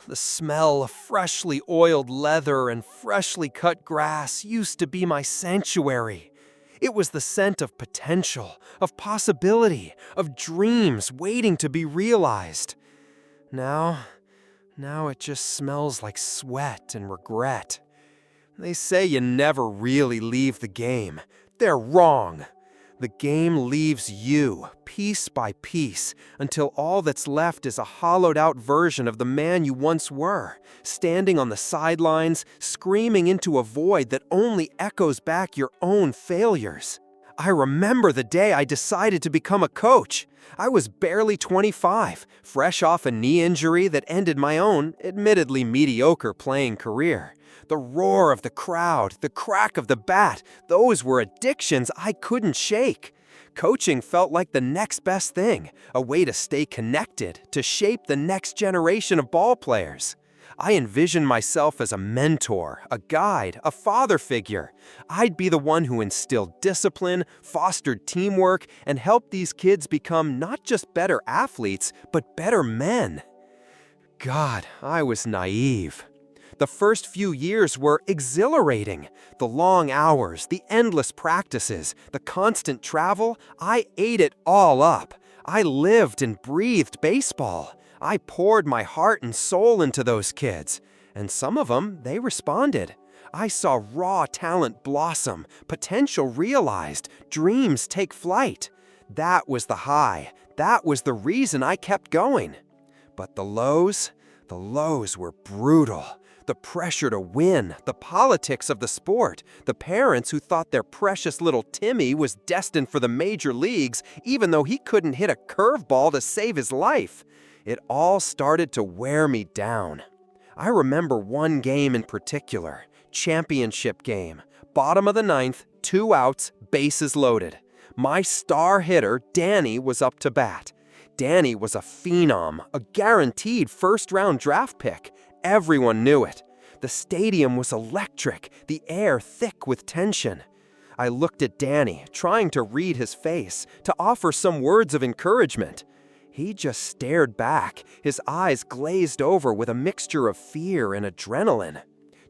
The smell of freshly oiled leather and freshly cut grass used to be my sanctuary. It was the scent of potential, of possibility, of dreams waiting to be realized. Now it just smells like sweat and regret. They say you never really leave the game. They're wrong. The game leaves you, piece by piece, until all that's left is a hollowed-out version of the man you once were, standing on the sidelines, screaming into a void that only echoes back your own failures. I remember the day I decided to become a coach. I was barely 25, fresh off a knee injury that ended my own, admittedly mediocre playing career. The roar of the crowd, the crack of the bat, those were addictions I couldn't shake. Coaching felt like the next best thing, a way to stay connected, to shape the next generation of ball players. I envisioned myself as a mentor, a guide, a father figure. I'd be the one who instilled discipline, fostered teamwork, and helped these kids become not just better athletes, but better men. God, I was naive. The first few years were exhilarating. The long hours, the endless practices, the constant travel, I ate it all up. I lived and breathed baseball. I poured my heart and soul into those kids. And some of them, they responded. I saw raw talent blossom, potential realized, dreams take flight. That was the high. That was the reason I kept going. But the lows were brutal. The pressure to win, the politics of the sport, the parents who thought their precious little Timmy was destined for the major leagues even though he couldn't hit a curveball to save his life. It all started to wear me down. I remember one game in particular, championship game, bottom of the ninth, 2 outs, bases loaded. My star hitter, Danny, was up to bat. Danny was a phenom, a guaranteed first-round draft pick. Everyone knew it. The stadium was electric, the air thick with tension. I looked at Danny, trying to read his face, to offer some words of encouragement. He just stared back, his eyes glazed over with a mixture of fear and adrenaline.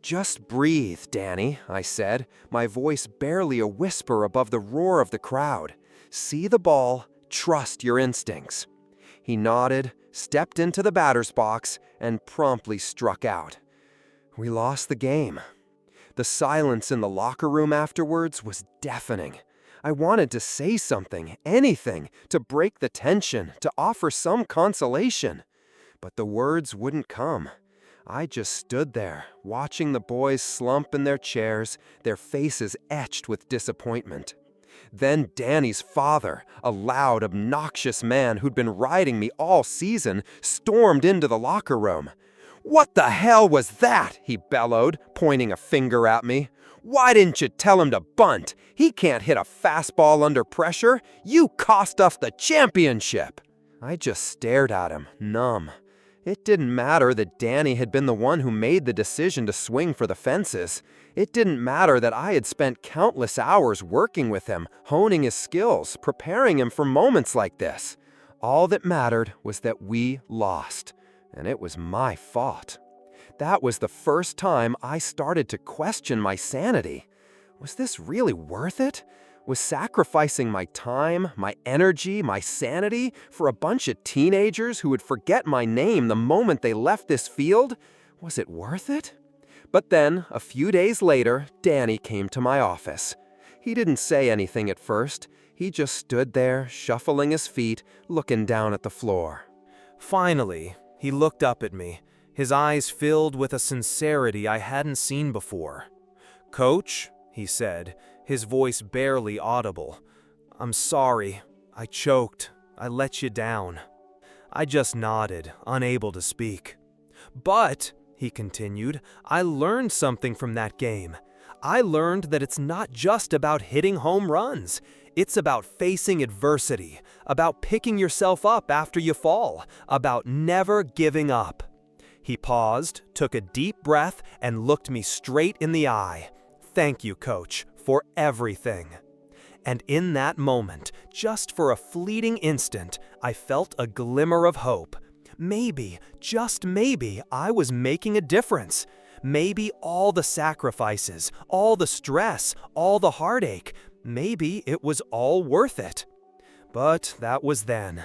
"Just breathe, Danny," I said, my voice barely a whisper above the roar of the crowd. "See the ball, trust your instincts." He nodded, stepped into the batter's box, and promptly struck out. We lost the game. The silence in the locker room afterwards was deafening. I wanted to say something, anything, to break the tension, to offer some consolation. But the words wouldn't come. I just stood there, watching the boys slump in their chairs, their faces etched with disappointment. Then Danny's father, a loud, obnoxious man who'd been riding me all season, stormed into the locker room. "What the hell was that?" he bellowed, pointing a finger at me. "Why didn't you tell him to bunt? He can't hit a fastball under pressure. You cost us the championship." I just stared at him, numb. It didn't matter that Danny had been the one who made the decision to swing for the fences. It didn't matter that I had spent countless hours working with him, honing his skills, preparing him for moments like this. All that mattered was that we lost, and it was my fault. That was the first time I started to question my sanity. Was this really worth it? Was sacrificing my time, my energy, my sanity for a bunch of teenagers who would forget my name the moment they left this field? Was it worth it? But then, a few days later, Danny came to my office. He didn't say anything at first. He just stood there, shuffling his feet, looking down at the floor. Finally, he looked up at me, his eyes filled with a sincerity I hadn't seen before. "Coach," he said, his voice barely audible, "I'm sorry. I choked. I let you down." I just nodded, unable to speak. "But," he continued, "I learned something from that game. I learned that it's not just about hitting home runs. It's about facing adversity, about picking yourself up after you fall, about never giving up." He paused, took a deep breath, and looked me straight in the eye. "Thank you, Coach, for everything." And in that moment, just for a fleeting instant, I felt a glimmer of hope. maybe, just maybe, I was making a difference. Maybe all the sacrifices, all the stress, all the heartache, maybe it was all worth it. But that was then.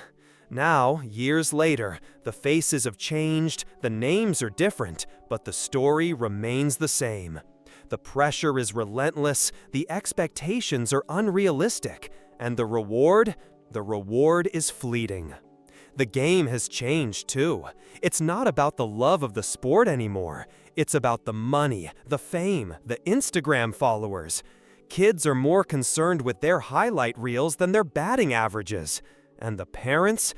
Now, years later, the faces have changed, the names are different, but the story remains the same. The pressure is relentless, the expectations are unrealistic, and the reward is fleeting. The game has changed too. It's not about the love of the sport anymore. It's about the money, the fame, the Instagram followers. Kids are more concerned with their highlight reels than their batting averages. And the parents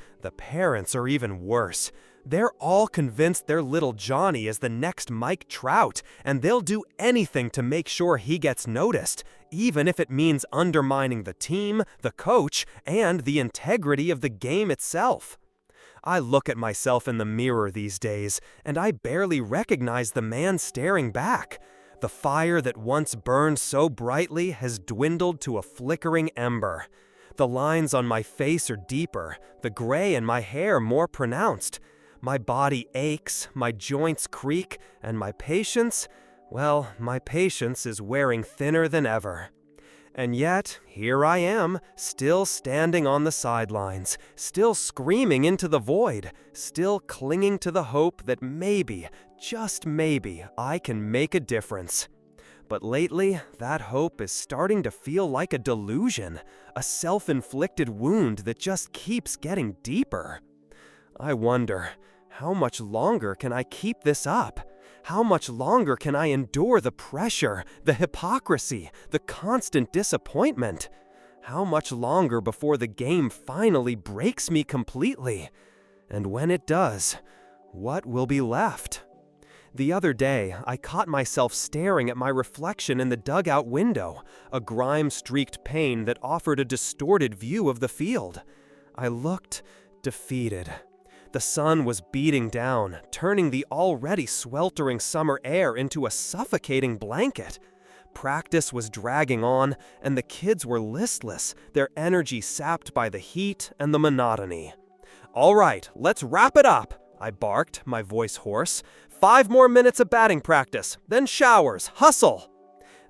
are even worse. They're all convinced their little Johnny is the next Mike Trout, and they'll do anything to make sure he gets noticed, even if it means undermining the team, the coach, and the integrity of the game itself. I look at myself in the mirror these days, and I barely recognize the man staring back. The fire that once burned so brightly has dwindled to a flickering ember. The lines on my face are deeper, the gray in my hair more pronounced. My body aches, my joints creak, and my patience is wearing thinner than ever. And yet, here I am, still standing on the sidelines, still screaming into the void, still clinging to the hope that maybe, just maybe, I can make a difference. But lately, that hope is starting to feel like a delusion, a self-inflicted wound that just keeps getting deeper. I wonder, how much longer can I keep this up? How much longer can I endure the pressure, the hypocrisy, the constant disappointment? How much longer before the game finally breaks me completely? And when it does, what will be left? The other day, I caught myself staring at my reflection in the dugout window, a grime-streaked pane that offered a distorted view of the field. I looked defeated. The sun was beating down, turning the already sweltering summer air into a suffocating blanket. Practice was dragging on, and the kids were listless, their energy sapped by the heat and the monotony. "All right, let's wrap it up," I barked, my voice hoarse. 5 more minutes of batting practice, then showers, hustle!"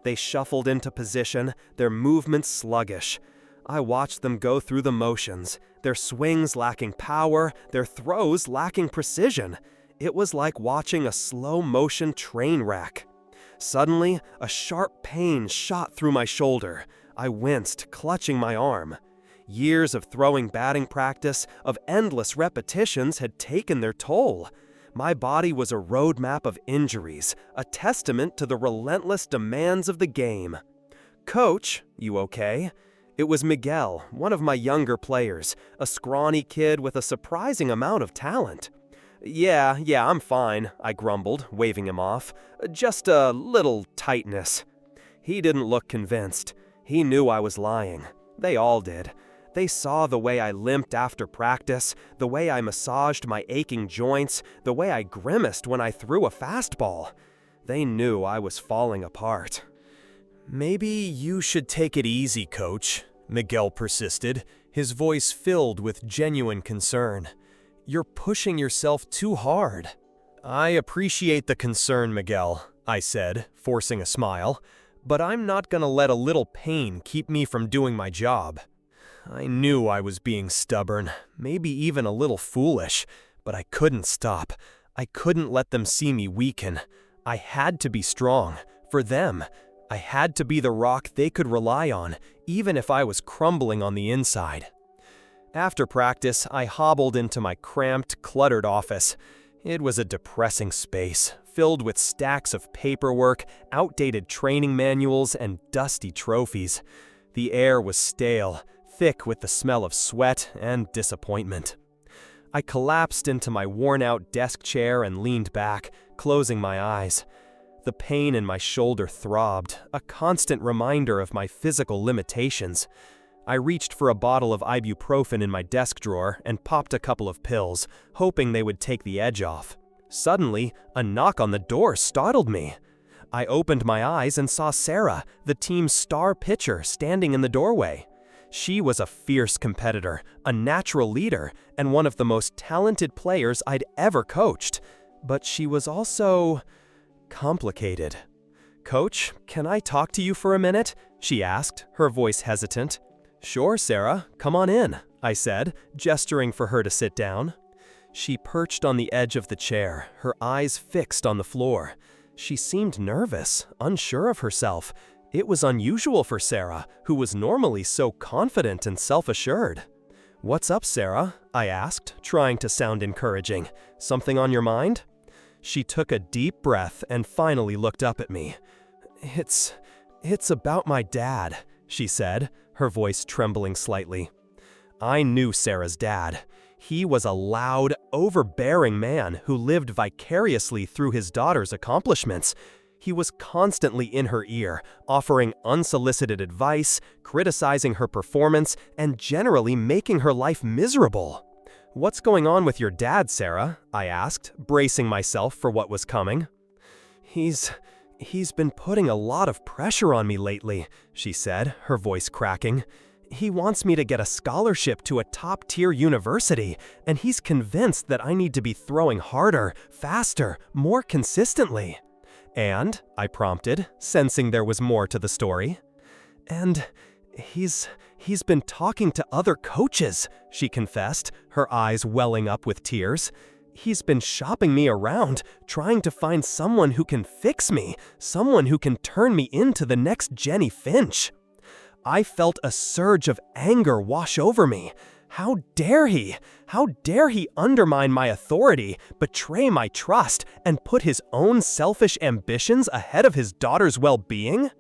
They shuffled into position, their movements sluggish. I watched them go through the motions, their swings lacking power, their throws lacking precision. It was like watching a slow-motion train wreck. Suddenly, a sharp pain shot through my shoulder. I winced, clutching my arm. Years of throwing batting practice, of endless repetitions, had taken their toll. My body was a roadmap of injuries, a testament to the relentless demands of the game. "Coach, you okay?" It was Miguel, one of my younger players, a scrawny kid with a surprising amount of talent. Yeah, I'm fine," I grumbled, waving him off. "Just a little tightness." He didn't look convinced. He knew I was lying. They all did. They saw the way I limped after practice, the way I massaged my aching joints, the way I grimaced when I threw a fastball. They knew I was falling apart. "Maybe you should take it easy, Coach," Miguel persisted, his voice filled with genuine concern. "You're pushing yourself too hard." "I appreciate the concern, Miguel," I said, forcing a smile, "but I'm not gonna let a little pain keep me from doing my job." I knew I was being stubborn, maybe even a little foolish, but I couldn't stop. I couldn't let them see me weaken. I had to be strong, for them. I had to be the rock they could rely on, even if I was crumbling on the inside. After practice, I hobbled into my cramped, cluttered office. It was a depressing space, filled with stacks of paperwork, outdated training manuals, and dusty trophies. The air was stale, thick with the smell of sweat and disappointment. I collapsed into my worn-out desk chair and leaned back, closing my eyes. The pain in my shoulder throbbed, a constant reminder of my physical limitations. I reached for a bottle of ibuprofen in my desk drawer and popped a couple of pills, hoping they would take the edge off. Suddenly, a knock on the door startled me. I opened my eyes and saw Sarah, the team's star pitcher, standing in the doorway. She was a fierce competitor, a natural leader, and one of the most talented players I'd ever coached. But she was also complicated. "Coach, can I talk to you for a minute?" she asked, her voice hesitant. "Sure, Sarah, come on in," I said, gesturing for her to sit down. She perched on the edge of the chair, her eyes fixed on the floor. She seemed nervous, unsure of herself. It was unusual for Sarah, who was normally so confident and self-assured. "What's up, Sarah?" I asked, trying to sound encouraging. "Something on your mind?" She took a deep breath and finally looked up at me. It's about my dad," she said, her voice trembling slightly. I knew Sarah's dad. He was a loud, overbearing man who lived vicariously through his daughter's accomplishments. He was constantly in her ear, offering unsolicited advice, criticizing her performance, and generally making her life miserable. "What's going on with your dad, Sarah?" I asked, bracing myself for what was coming. He's been putting a lot of pressure on me lately," she said, her voice cracking. "He wants me to get a scholarship to a top-tier university, and he's convinced that I need to be throwing harder, faster, more consistently." "And?" I prompted, sensing there was more to the story. "And he's been talking to other coaches," she confessed, her eyes welling up with tears. "He's been shopping me around, trying to find someone who can fix me, someone who can turn me into the next Jenny Finch." I felt a surge of anger wash over me. How dare he? How dare he undermine my authority, betray my trust, and put his own selfish ambitions ahead of his daughter's well-being?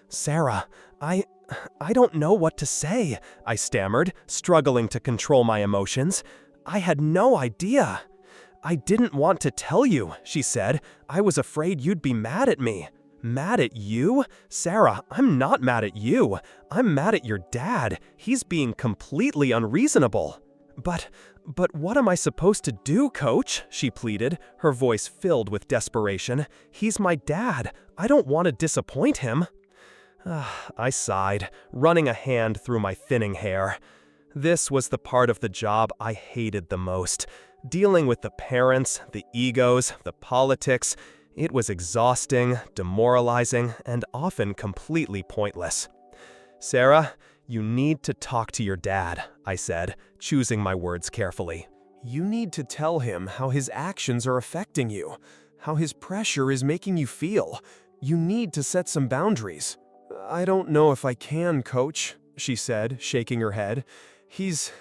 "Sarah, I don't know what to say," I stammered, struggling to control my emotions. "I had no idea." "I didn't want to tell you," she said. "I was afraid you'd be mad at me." "Mad at you? Sarah, I'm not mad at you. I'm mad at your dad. He's being completely unreasonable." But what am I supposed to do, Coach?" she pleaded, her voice filled with desperation. "He's my dad. I don't want to disappoint him." I sighed, running a hand through my thinning hair. This was the part of the job I hated the most. Dealing with the parents, the egos, the politics. It was exhausting, demoralizing, and often completely pointless. "Sarah, you need to talk to your dad," I said, choosing my words carefully. "You need to tell him how his actions are affecting you, how his pressure is making you feel. You need to set some boundaries." "I don't know if I can, Coach," she said, shaking her head. He's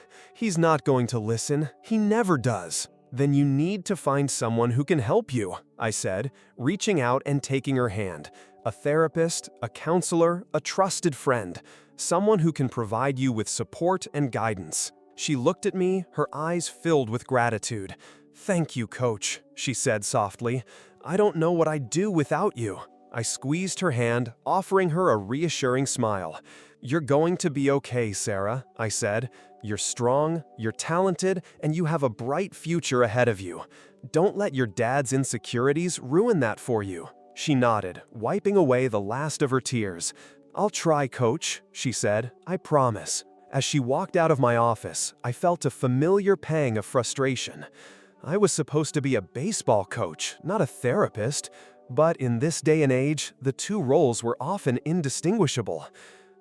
not going to listen. He never does." "Then you need to find someone who can help you," I said, reaching out and taking her hand. "A therapist, a counselor, a trusted friend. Someone who can provide you with support and guidance." She looked at me, her eyes filled with gratitude. "Thank you, Coach," she said softly. "I don't know what I'd do without you." I squeezed her hand, offering her a reassuring smile. "You're going to be okay, Sarah," I said. "You're strong, you're talented, and you have a bright future ahead of you. Don't let your dad's insecurities ruin that for you." She nodded, wiping away the last of her tears. "I'll try, Coach," she said. "I promise." As she walked out of my office, I felt a familiar pang of frustration. I was supposed to be a baseball coach, not a therapist. But in this day and age, the two roles were often indistinguishable.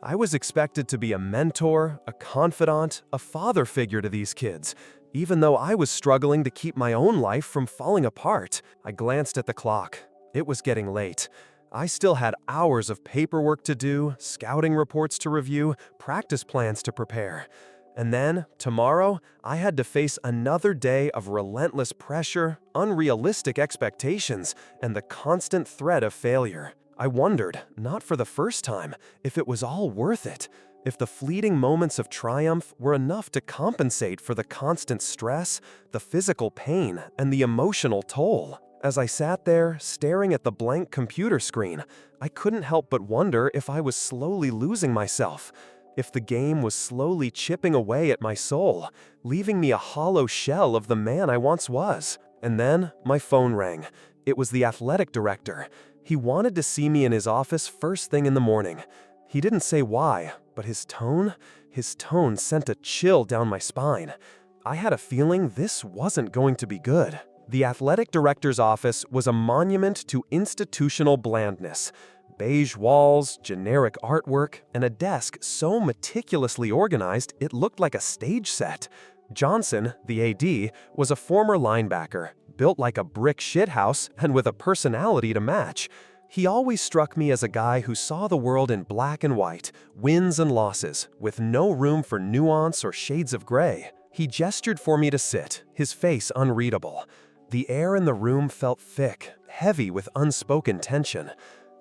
I was expected to be a mentor, a confidant, a father figure to these kids, even though I was struggling to keep my own life from falling apart. I glanced at the clock. It was getting late. I still had hours of paperwork to do, scouting reports to review, practice plans to prepare. And then, tomorrow, I had to face another day of relentless pressure, unrealistic expectations, and the constant threat of failure. I wondered, not for the first time, if it was all worth it, if the fleeting moments of triumph were enough to compensate for the constant stress, the physical pain, and the emotional toll. As I sat there, staring at the blank computer screen, I couldn't help but wonder if I was slowly losing myself. If the game was slowly chipping away at my soul, leaving me a hollow shell of the man I once was. And then, my phone rang. It was the athletic director. He wanted to see me in his office first thing in the morning. He didn't say why, but his tone sent a chill down my spine. I had a feeling this wasn't going to be good. The athletic director's office was a monument to institutional blandness. Beige walls, generic artwork, and a desk so meticulously organized it looked like a stage set. Johnson, the AD, was a former linebacker, built like a brick shithouse and with a personality to match. He always struck me as a guy who saw the world in black and white, wins and losses, with no room for nuance or shades of gray. He gestured for me to sit, his face unreadable. The air in the room felt thick, heavy with unspoken tension.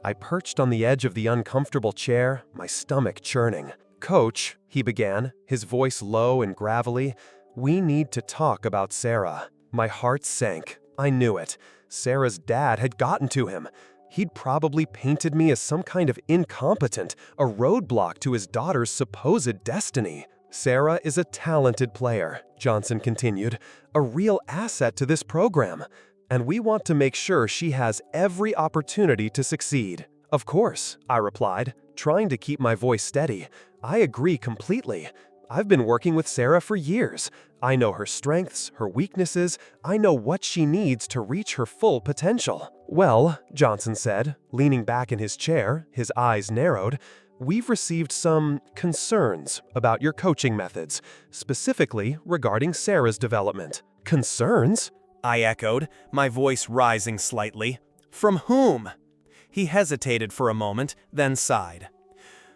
I perched on the edge of the uncomfortable chair, my stomach churning. "Coach," he began, his voice low and gravelly, "we need to talk about Sarah." My heart sank. I knew it. Sarah's dad had gotten to him. He'd probably painted me as some kind of incompetent, a roadblock to his daughter's supposed destiny. "Sarah is a talented player," Johnson continued, "a real asset to this program. And we want to make sure she has every opportunity to succeed." "Of course," I replied, trying to keep my voice steady. "I agree completely. I've been working with Sarah for years. I know her strengths, her weaknesses. I know what she needs to reach her full potential." "Well," Johnson said, leaning back in his chair, his eyes narrowed, "we've received some concerns about your coaching methods, specifically regarding Sarah's development." "Concerns?" I echoed, my voice rising slightly. "From whom?" He hesitated for a moment, then sighed.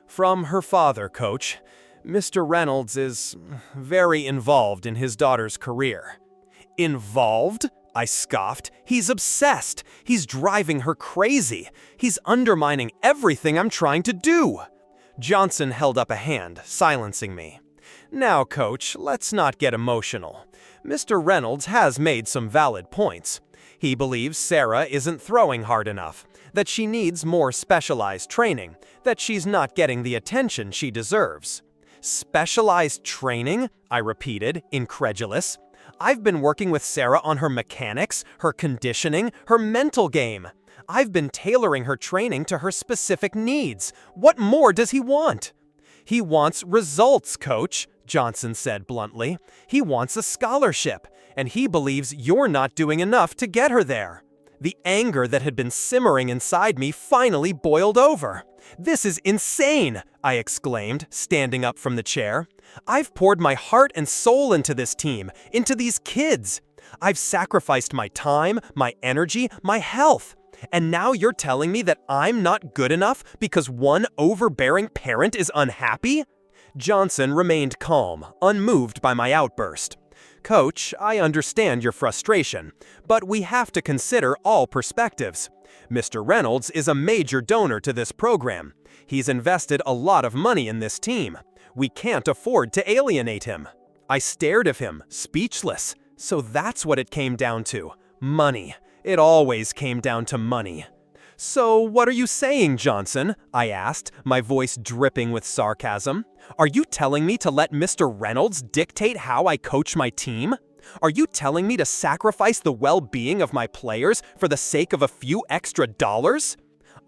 "From her father, Coach. Mr. Reynolds is very involved in his daughter's career." "Involved?" I scoffed. "He's obsessed. He's driving her crazy. He's undermining everything I'm trying to do." Johnson held up a hand, silencing me. "Now, Coach, let's not get emotional. Mr. Reynolds has made some valid points. He believes Sarah isn't throwing hard enough, that she needs more specialized training, that she's not getting the attention she deserves." "Specialized training?" I repeated, incredulous. "I've been working with Sarah on her mechanics, her conditioning, her mental game. I've been tailoring her training to her specific needs. What more does he want?" "He wants results, Coach," Johnson said bluntly. "He wants a scholarship, and he believes you're not doing enough to get her there." The anger that had been simmering inside me finally boiled over. "This is insane!" I exclaimed, standing up from the chair. "I've poured my heart and soul into this team, into these kids. I've sacrificed my time, my energy, my health. And now you're telling me that I'm not good enough because one overbearing parent is unhappy?" Johnson remained calm, unmoved by my outburst. "Coach, I understand your frustration, but we have to consider all perspectives. Mr. Reynolds is a major donor to this program. He's invested a lot of money in this team. We can't afford to alienate him." I stared at him, speechless. So that's what it came down to. Money. It always came down to money. "So what are you saying, Johnson?" I asked, my voice dripping with sarcasm. "Are you telling me to let Mr. Reynolds dictate how I coach my team? Are you telling me to sacrifice the well-being of my players for the sake of a few extra dollars?"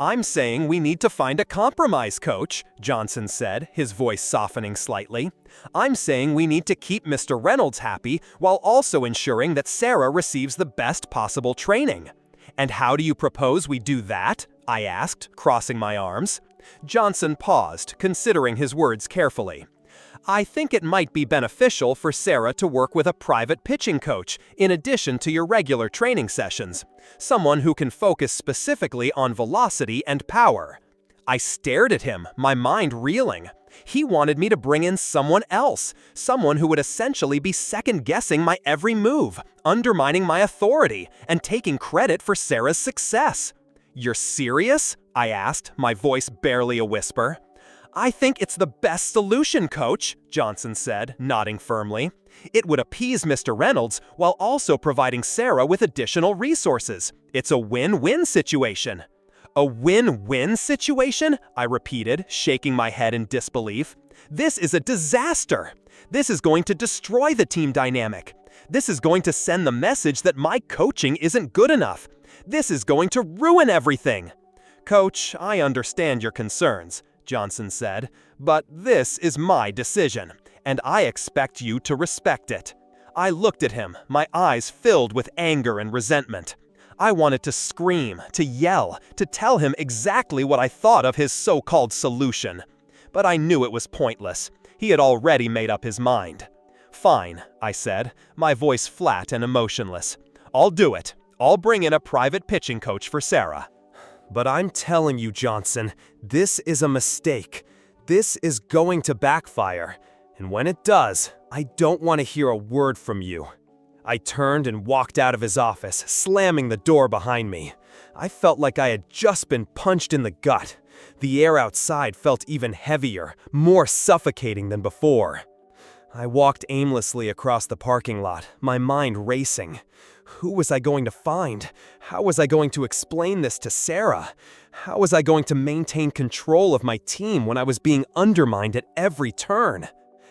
"I'm saying we need to find a compromise, Coach," Johnson said, his voice softening slightly. "I'm saying we need to keep Mr. Reynolds happy while also ensuring that Sarah receives the best possible training." "And how do you propose we do that?" I asked, crossing my arms. Johnson paused, considering his words carefully. "I think it might be beneficial for Sarah to work with a private pitching coach in addition to your regular training sessions. Someone who can focus specifically on velocity and power." I stared at him, my mind reeling. He wanted me to bring in someone else, someone who would essentially be second-guessing my every move, undermining my authority, and taking credit for Sarah's success. "You're serious?" I asked, my voice barely a whisper. "I think it's the best solution, Coach," Johnson said, nodding firmly. "It would appease Mr. Reynolds while also providing Sarah with additional resources. It's a win-win situation." "A win-win situation?" I repeated, shaking my head in disbelief. "This is a disaster. This is going to destroy the team dynamic. This is going to send the message that my coaching isn't good enough. This is going to ruin everything." "Coach, I understand your concerns," Johnson said, "but this is my decision, and I expect you to respect it." I looked at him, my eyes filled with anger and resentment. I wanted to scream, to yell, to tell him exactly what I thought of his so-called solution. But I knew it was pointless. He had already made up his mind. "Fine," I said, my voice flat and emotionless. "I'll do it. I'll bring in a private pitching coach for Sarah." "But I'm telling you, Johnson, this is a mistake. This is going to backfire. And when it does, I don't want to hear a word from you." I turned and walked out of his office, slamming the door behind me. I felt like I had just been punched in the gut. The air outside felt even heavier, more suffocating than before. I walked aimlessly across the parking lot, my mind racing. Who was I going to find? How was I going to explain this to Sarah? How was I going to maintain control of my team when I was being undermined at every turn?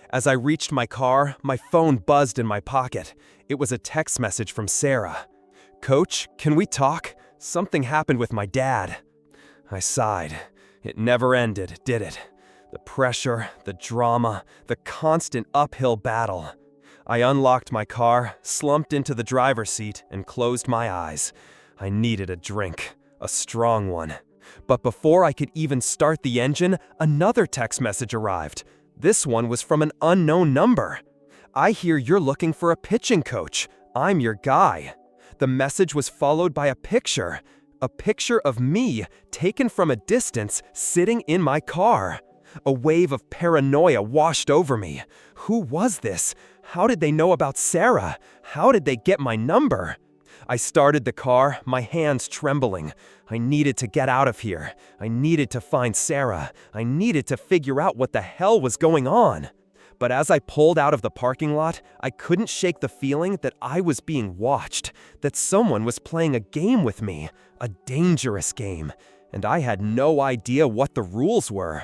As I reached my car, my phone buzzed in my pocket. It was a text message from Sarah. "Coach, can we talk? Something happened with my dad." I sighed. It never ended, did it? The pressure, the drama, the constant uphill battle. I unlocked my car, slumped into the driver's seat, and closed my eyes. I needed a drink, a strong one. But before I could even start the engine, another text message arrived. This one was from an unknown number. "I hear you're looking for a pitching coach. I'm your guy." The message was followed by a picture of me taken from a distance sitting in my car. A wave of paranoia washed over me. Who was this? How did they know about Sarah? How did they get my number? I started the car, my hands trembling. I needed to get out of here. I needed to find Sarah. I needed to figure out what the hell was going on. But as I pulled out of the parking lot, I couldn't shake the feeling that I was being watched, that someone was playing a game with me, a dangerous game, and I had no idea what the rules were.